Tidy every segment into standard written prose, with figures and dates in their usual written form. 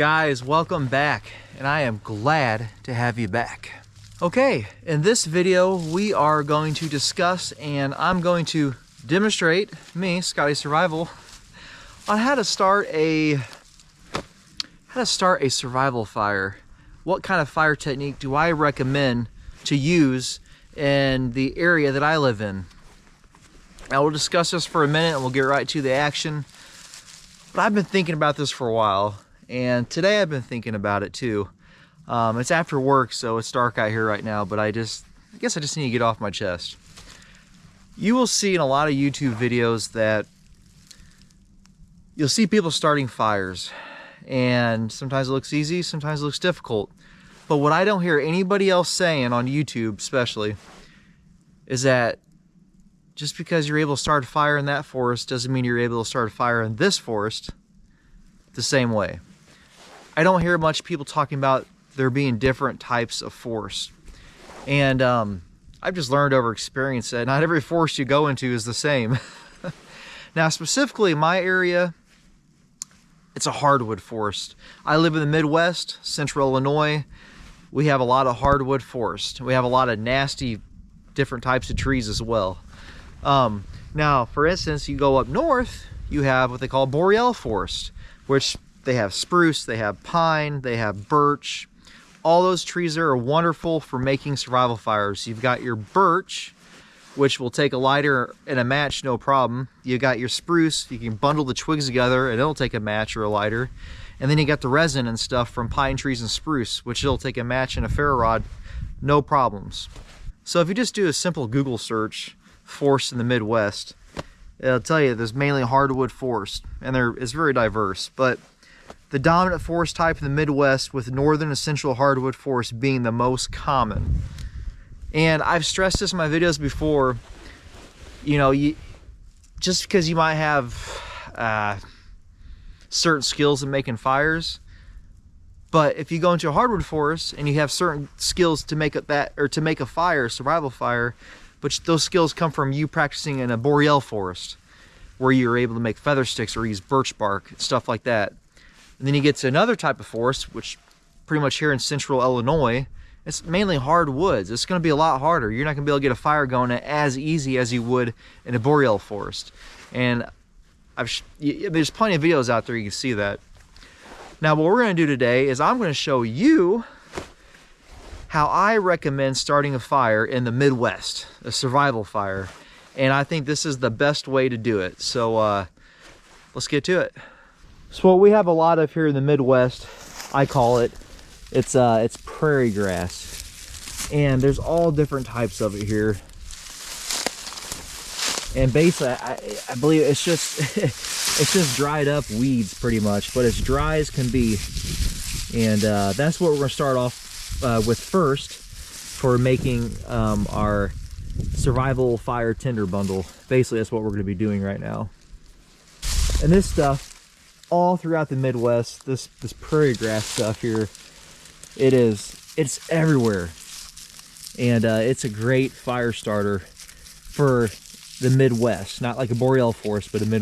Guys, welcome back, and I am glad to have you back. Okay, in this video we are going to discuss, and I'm going to demonstrate, me, Scotty Survival, on how to start a survival fire. What kind of fire technique do I recommend to use in the area that I live in? Now we'll discuss this for a minute and we'll get right to the action. But I've been thinking about this for a while, and today I've been thinking about it too. It's after work, so it's dark out here right now, but I guess I just need to get off my chest. You will see in a lot of YouTube videos that you'll see people starting fires, and sometimes it looks easy, sometimes it looks difficult. But what I don't hear anybody else saying on YouTube especially is that just because you're able to start a fire in that forest doesn't mean you're able to start a fire in this forest the same way. I don't hear much people talking about there being different types of forest. And I've just learned over experience that not every forest you go into is the same. Now, specifically in my area, it's a hardwood forest. I live in the Midwest, Central Illinois. We have a lot of hardwood forest. We have a lot of nasty different types of trees as well. Now, for instance, you go up north, you have what they call boreal forest, which they have spruce, they have pine, they have birch. All those trees there are wonderful for making survival fires. You've got your birch, which will take a lighter and a match, no problem. You got your spruce, you can bundle the twigs together and it'll take a match or a lighter. And then you got the resin and stuff from pine trees and spruce, which it'll take a match and a ferro rod, no problems. So if you just do a simple Google search, forest in the Midwest, it'll tell you there's mainly hardwood forest, and it's very diverse. But the dominant forest type in the Midwest, with northern and central hardwood forest being the most common. And I've stressed this in my videos before, you know, just because you might have certain skills in making fires, but if you go into a hardwood forest and you have certain skills to make a fire, survival fire, but those skills come from you practicing in a boreal forest, where you're able to make feather sticks or use birch bark, stuff like that. And then you get to another type of forest, which pretty much here in Central Illinois, it's mainly hardwoods. It's going to be a lot harder. You're not going to be able to get a fire going as easy as you would in a boreal forest. And there's plenty of videos out there you can see that. Now, what we're going to do today is I'm going to show you how I recommend starting a fire in the Midwest, a survival fire. And I think this is the best way to do it. So let's get to it. So what we have a lot of here in the Midwest, I call it, it's prairie grass. And there's all different types of it here. And basically, I believe it's just it's just dried up weeds pretty much, but as dry as can be. And that's what we're going to start off with first for making our survival fire tinder bundle. Basically, that's what we're going to be doing right now. And this stuff, all throughout the Midwest, this prairie grass stuff here, it's everywhere. And it's a great fire starter for the Midwest, not like a boreal forest, but in the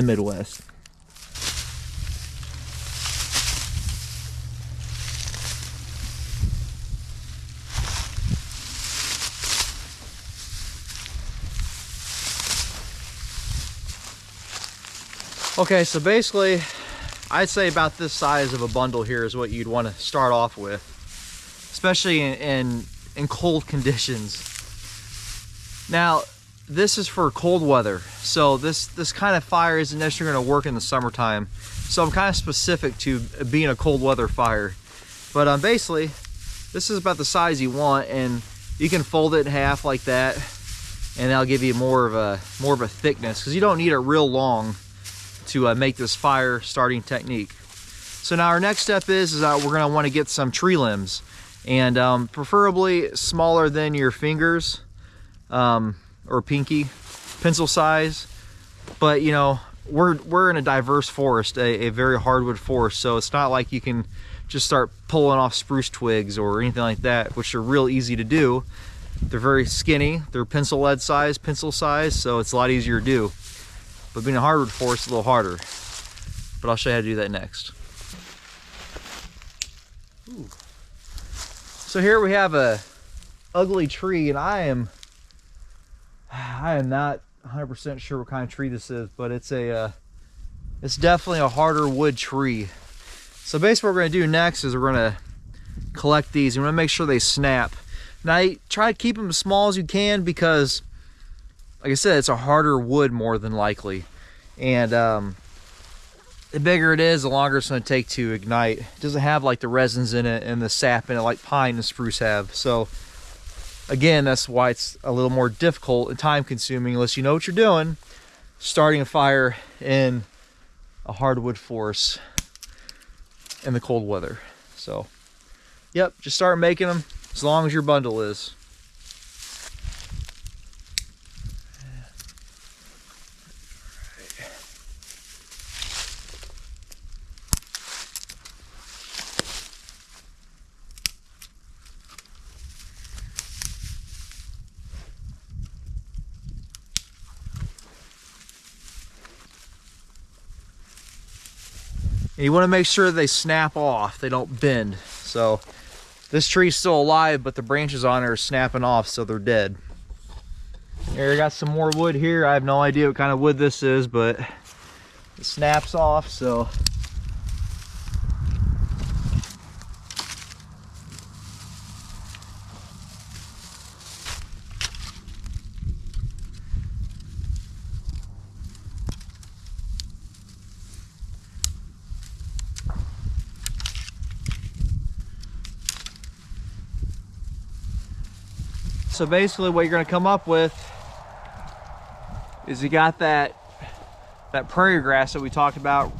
Midwest. Okay, so basically, I'd say about this size of a bundle here is what you'd want to start off with, especially in cold conditions. Now, this is for cold weather, so this kind of fire isn't necessarily going to work in the summertime. So I'm kind of specific to being a cold weather fire. But basically, this is about the size you want, and you can fold it in half like that, and that'll give you more of a thickness, because you don't need it real long to make this fire starting technique. So now our next step is we're going to want to get some tree limbs, and preferably smaller than your fingers or pinky, pencil size. But you know, we're in a diverse forest, a very hardwood forest, so it's not like you can just start pulling off spruce twigs or anything like that, which are real easy to do. They're very skinny, they're pencil size, so it's a lot easier to do. But being a hardwood forest is a little harder. But I'll show you how to do that next. Ooh. So here we have a ugly tree, and I am not 100% sure what kind of tree this is, but it's definitely a harder wood tree. So basically what we're going to do next is we're going to collect these. We want to make sure they snap. Now try to keep them as small as you can, because like I said, it's a harder wood more than likely, and the bigger it is, the longer it's going to take to ignite. It doesn't have like the resins in it and the sap in it like pine and spruce have. So again, that's why it's a little more difficult and time consuming unless you know what you're doing, starting a fire in a hardwood forest in the cold weather. So yep, just start making them as long as your bundle is. And you want to make sure they snap off, they don't bend. So this tree's still alive, but the branches on it are snapping off, so they're dead. Here, I got some more wood here. I have no idea what kind of wood this is, but it snaps off, so. So basically what you're going to come up with is you got that prairie grass that we talked about,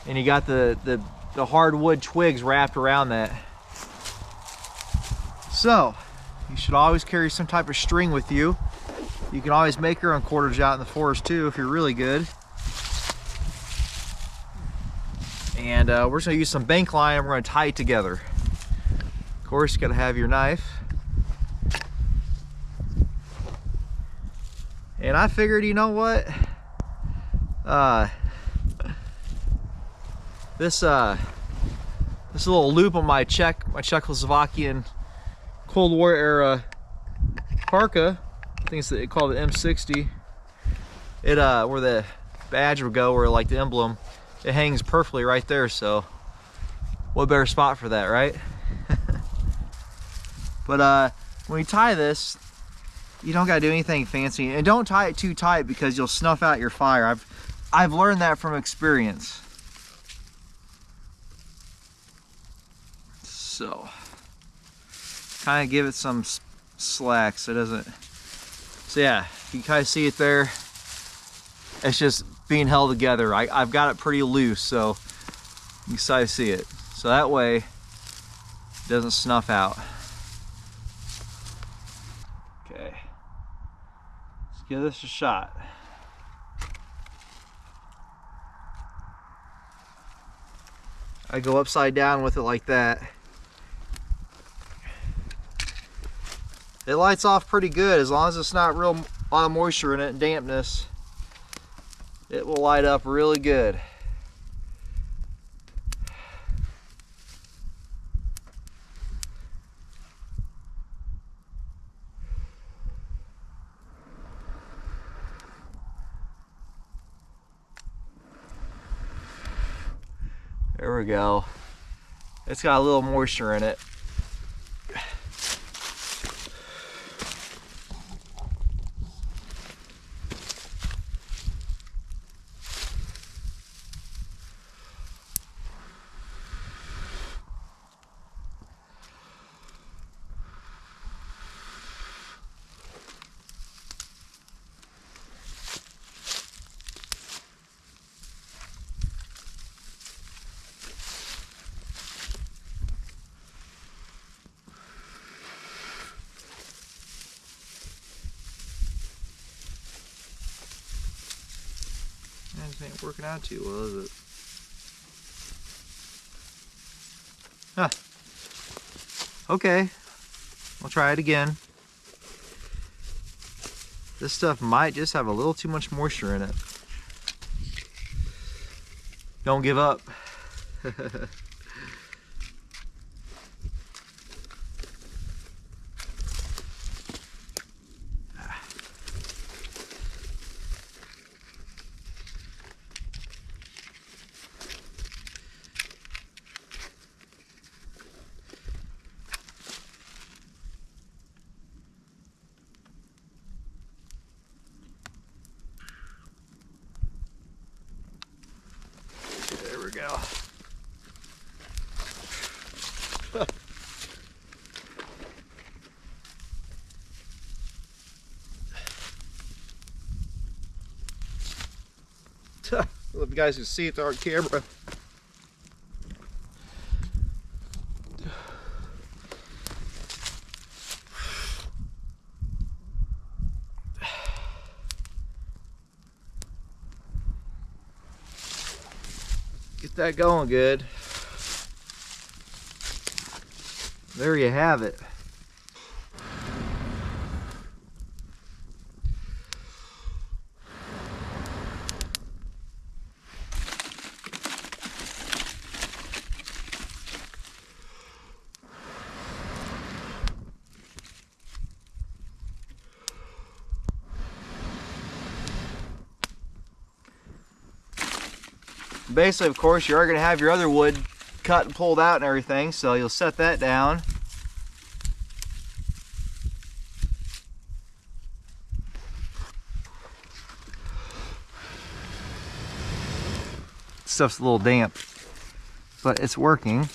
and you got the hardwood twigs wrapped around that. So you should always carry some type of string with you. You can always make your own cordage out in the forest too if you're really good. And we're just going to use some bank line and we're going to tie it together. Of course, you got to have your knife. And I figured, you know what? This little loop on my Czechoslovakian Cold War era parka, I think they call it M60. It where the badge would go, or like the emblem, it hangs perfectly right there. So what better spot for that, right? But when you tie this, you don't gotta do anything fancy, and don't tie it too tight because you'll snuff out your fire. I've learned that from experience. So kind of give it some slack so it doesn't. So yeah, you kind of see it there. It's just being held together. I've got it pretty loose, so you can kind of see it. So that way it doesn't snuff out. Okay. Give this a shot. I go upside down with it like that. It lights off pretty good as long as it's not real a lot of moisture in it and dampness. It will light up really good. There we go. It's got a little moisture in it. This ain't working out too well, is it? Huh. Okay, I'll try it again. This stuff might just have a little too much moisture in it. Don't give up. go. I don't know if you guys can see it on camera. Get that going good. There you have it. Basically, of course, you are going to have your other wood cut and pulled out and everything, so you'll set that down. Stuff's a little damp, but it's working.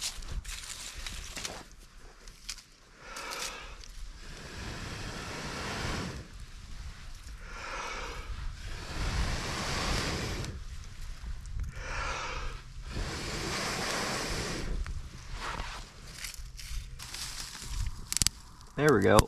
There we go.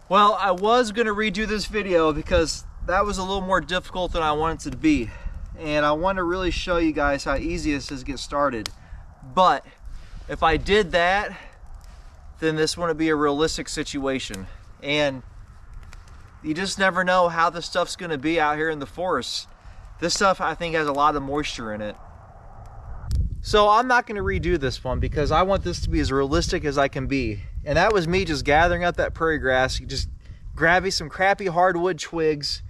Well, I was going to redo this video because that was a little more difficult than I wanted it to be. And I want to really show you guys how easy this is to get started. But if I did that, then this wouldn't be a realistic situation. And you just never know how this stuff's going to be out here in the forest. This stuff, I think, has a lot of moisture in it. So I'm not going to redo this one because I want this to be as realistic as I can be. And that was me just gathering up that prairie grass, just grabbing some crappy hardwood twigs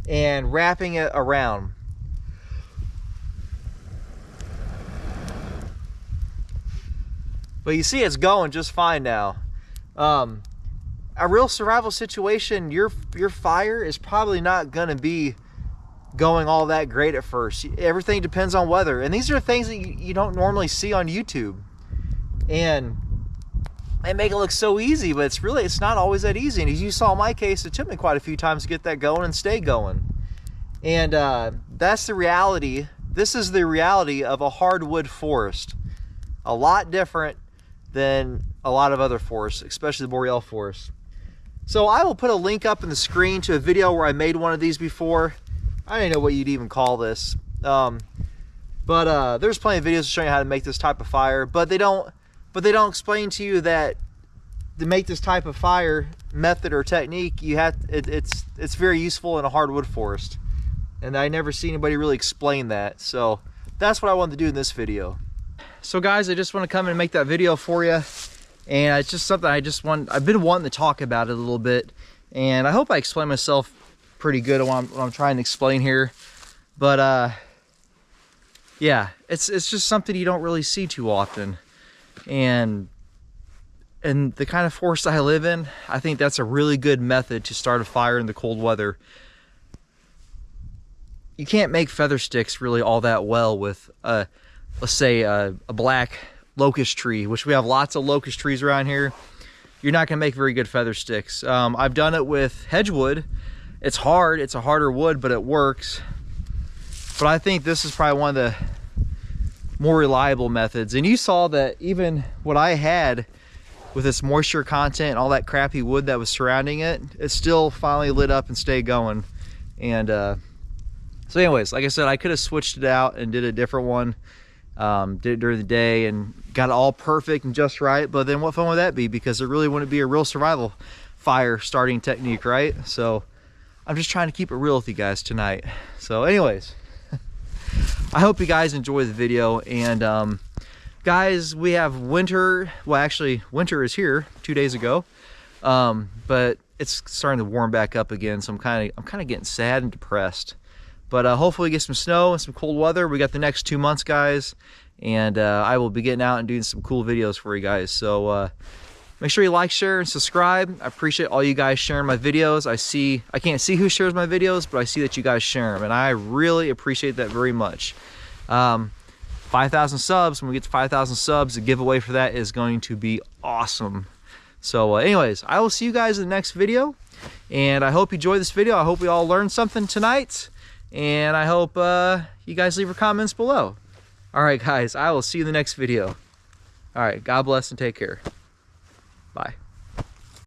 and wrapping it around. But you see it's going just fine now. A real survival situation, your fire is probably not going to be going all that great at first. Everything depends on weather. And these are things that you don't normally see on YouTube. And they make it look so easy, but it's not always that easy. And as you saw in my case, it took me quite a few times to get that going and stay going. And that's the reality. This is the reality of a hardwood forest. A lot different than a lot of other forests, especially the boreal forest. So I will put a link up in the screen to a video where I made one of these before. I don't know what you'd even call this. But there's plenty of videos showing you how to make this type of fire, but they don't explain to you that to make this type of fire method or technique, it's very useful in a hardwood forest. And I never see anybody really explain that. So that's what I wanted to do in this video. So guys, I just want to come and make that video for you. And it's just something I've been wanting to talk about it a little bit. And I hope I explain myself pretty good on what I'm trying to explain here. But yeah, it's just something you don't really see too often. And the kind of forest I live in, I think that's a really good method to start a fire in the cold weather. You can't make feather sticks really all that well with, let's say, a black locust tree, which we have lots of locust trees around here. You're not gonna make very good feather sticks. I've done it with hedgewood. It's hard, it's a harder wood, but it works. But I think this is probably one of the more reliable methods. And you saw that even what I had with this moisture content and all that crappy wood that was surrounding it, it still finally lit up and stayed going. And so anyways, like I said, I could have switched it out and did a different one. did it during the day and got it all perfect and just right. But then what fun would that be? Because it really wouldn't be a real survival fire starting technique, right? So I'm just trying to keep it real with you guys tonight. So anyways, I hope you guys enjoy the video. And guys, we have winter. Well, actually winter is here 2 days ago, but it's starting to warm back up again. So I'm kind of getting sad and depressed. But hopefully get some snow and some cold weather. We got the next 2 months, guys, and I will be getting out and doing some cool videos for you guys. So make sure you like, share, and subscribe. I appreciate all you guys sharing my videos. I can't see who shares my videos, but I see that you guys share them, and I really appreciate that very much. 5,000 subs. When we get to 5,000 subs, the giveaway for that is going to be awesome. So anyways, I will see you guys in the next video, and I hope you enjoyed this video. I hope we all learned something tonight. And I hope you guys leave your comments below. All right, guys, I will see you in the next video. All right, God bless and take care. Bye.